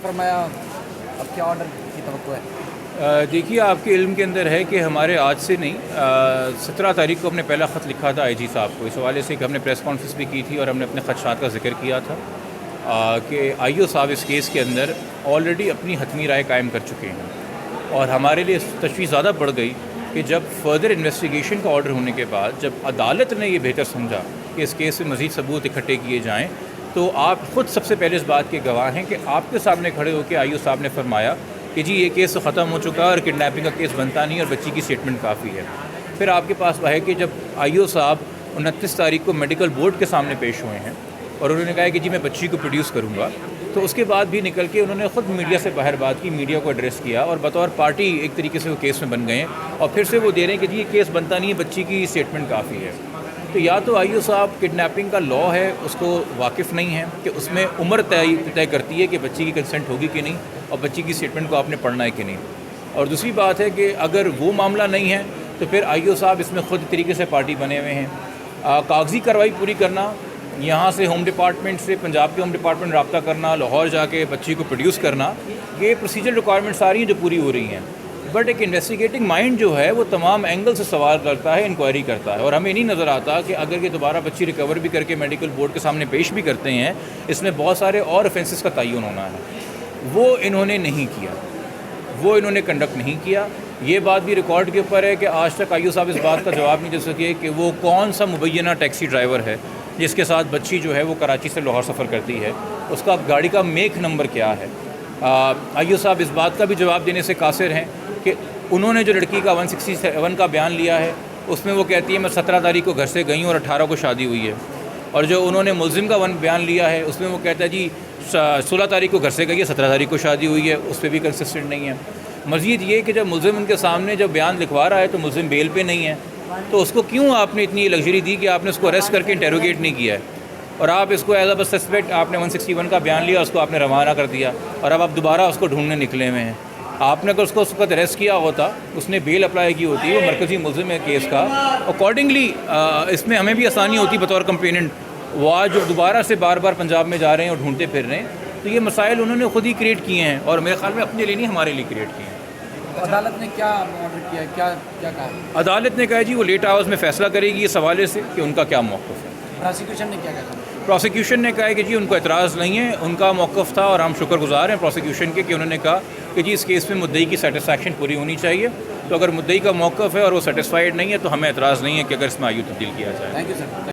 فرمایا، اب کیا آرڈر کی توقع ہے؟ دیکھیے، آپ کے علم کے اندر ہے کہ ہمارے آج سے نہیں 17 تاریخ کو ہم نے پہلا خط لکھا تھا آئی جی صاحب کو، اس حوالے سے کہ ہم نے پریس کانفرنس بھی کی تھی اور ہم نے اپنے خدشات کا ذکر کیا تھا کہ آئی او صاحب اس کیس کے اندر آلریڈی اپنی حتمی رائے قائم کر چکے ہیں، اور ہمارے لیے تشویش زیادہ بڑھ گئی کہ جب فردر انویسٹیگیشن کا آرڈر ہونے کے بعد جب عدالت نے یہ بہتر سمجھا کہ اس کیس میں مزید ثبوت اکٹھے کیے جائیں، تو آپ خود سب سے پہلے اس بات کے گواہ ہیں کہ آپ کے سامنے کھڑے ہو کے آئی او صاحب نے فرمایا کہ جی یہ کیس تو ختم ہو چکا ہے اور کڈنیپنگ کا کیس بنتا نہیں اور بچی کی اسٹیٹمنٹ کافی ہے۔ پھر آپ کے پاس وہ ہے کہ جب آئی او صاحب 29 تاریخ کو میڈیکل بورڈ کے سامنے پیش ہوئے ہیں اور انہوں نے کہا کہ جی میں بچی کو پروڈیوس کروں گا، تو اس کے بعد بھی نکل کے انہوں نے خود میڈیا سے باہر بات کی، میڈیا کو ایڈریس کیا اور بطور پارٹی ایک طریقے سے وہ کیس میں بن گئے ہیں، اور پھر سے وہ دے رہے ہیں کہ جی یہ کیس بنتا نہیں ہے، بچی کی اسٹیٹمنٹ کافی ہے۔ تو یا تو آئی او صاحب کڈنیپنگ کا لاء ہے اس کو واقف نہیں ہے کہ اس میں عمر طے کرتی ہے کہ بچی کی کنسنٹ ہوگی کہ نہیں اور بچی کی اسٹیٹمنٹ کو آپ نے پڑھنا ہے کہ نہیں، اور دوسری بات ہے کہ اگر وہ معاملہ نہیں ہے تو پھر آئی او صاحب اس میں خود طریقے سے پارٹی بنے ہوئے ہیں۔ کاغذی کارروائی پوری کرنا، یہاں سے ہوم ڈپارٹمنٹ سے پنجاب کے ہوم ڈپارٹمنٹ رابطہ کرنا، لاہور جا کے بچی کو پروڈیوس کرنا، یہ پروسیجر ریکوائرمنٹ ساری ہیں جو پوری ہو رہی ہیں، بٹ ایک انویسٹیگیٹنگ مائنڈ جو ہے وہ تمام اینگل سے سوال کرتا ہے، انکوائری کرتا ہے، اور ہمیں نہیں نظر آتا کہ اگر یہ دوبارہ بچی ریکور بھی کر کے میڈیکل بورڈ کے سامنے پیش بھی کرتے ہیں، اس میں بہت سارے اور افینسز کا تعین ہونا ہے، وہ انہوں نے نہیں کیا، وہ انہوں نے کنڈکٹ نہیں کیا۔ یہ بات بھی ریکارڈ کے اوپر ہے کہ آج تک آئی او صاحب اس بات کا جواب نہیں دے سکے کہ وہ کون سا مبینہ ٹیکسی ڈرائیور ہے جس کے ساتھ بچی جو ہے وہ کراچی سے لاہور سفر کرتی ہے، اس کا گاڑی کا میک نمبر کیا ہے۔ آئی او صاحب اس بات کا بھی جواب دینے سے قاصر ہیں کہ انہوں نے جو لڑکی کا 167 کا بیان لیا ہے اس میں وہ کہتی ہے میں 17 تاریخ کو گھر سے گئی ہوں اور 18 کو شادی ہوئی ہے، اور جو انہوں نے ملزم کا بیان لیا ہے اس میں وہ کہتا ہے جی 16 تاریخ کو گھر سے گئی ہے، 17 تاریخ کو شادی ہوئی ہے، اس پہ بھی کنسسٹنٹ نہیں ہے۔ مزید یہ کہ جب ملزم ان کے سامنے جب بیان لکھوا رہا ہے تو ملزم بیل پہ نہیں ہے، تو اس کو کیوں آپ نے اتنی لگژری دی کہ آپ نے اس کو اریسٹ کر کے انٹیروگیٹ نہیں کیا ہے، اور آپ اس کو ایز اے سسپیکٹ آپ نے 161 کا بیان لیا، اس کو آپ نے روانہ کر دیا، اور اب آپ دوبارہ اس کو ڈھونڈنے نکلے ہوئے ہیں۔ آپ نے اگر اس کو اس وقت اریسٹ کیا ہوتا، اس نے بیل اپلائی کی ہوتی، وہ مرکزی ملزم ہے کیس کا، اکارڈنگلی اس میں ہمیں بھی آسانی ہوتی بطور کمپلیننٹ، وہ آج جو دوبارہ سے بار بار پنجاب میں جا رہے ہیں اور ڈھونڈتے پھر رہے ہیں، تو یہ مسائل انہوں نے خود ہی کریٹ کیے ہیں، اور میرے خیال میں اپنے لیے نہیں ہمارے لیے کریٹ کیے ہیں۔ عدالت نے کیا آرڈر کیا، کیا کہا؟ عدالت نے کہا جی وہ لیٹ آورز میں فیصلہ کرے گی اس حوالے سے کہ ان کا کیا موقف ہے۔ پراسیکیوشن نے کیا کہا؟ پروسیکیوشن نے کہا ہے کہ جی ان کو اعتراض نہیں ہے، ان کا موقف تھا اور ہم شکر گزار ہیں پروسیکیوشن کے کہ انہوں نے کہا کہ جی اس کیس میں مدعی کی سیٹسفیکشن پوری ہونی چاہیے، تو اگر مدعی کا موقف ہے اور وہ سیٹسفائیڈ نہیں ہے تو ہمیں اعتراض نہیں ہے کہ اگر اس میں آیو تبدیل کیا جائے۔ Thank you sir.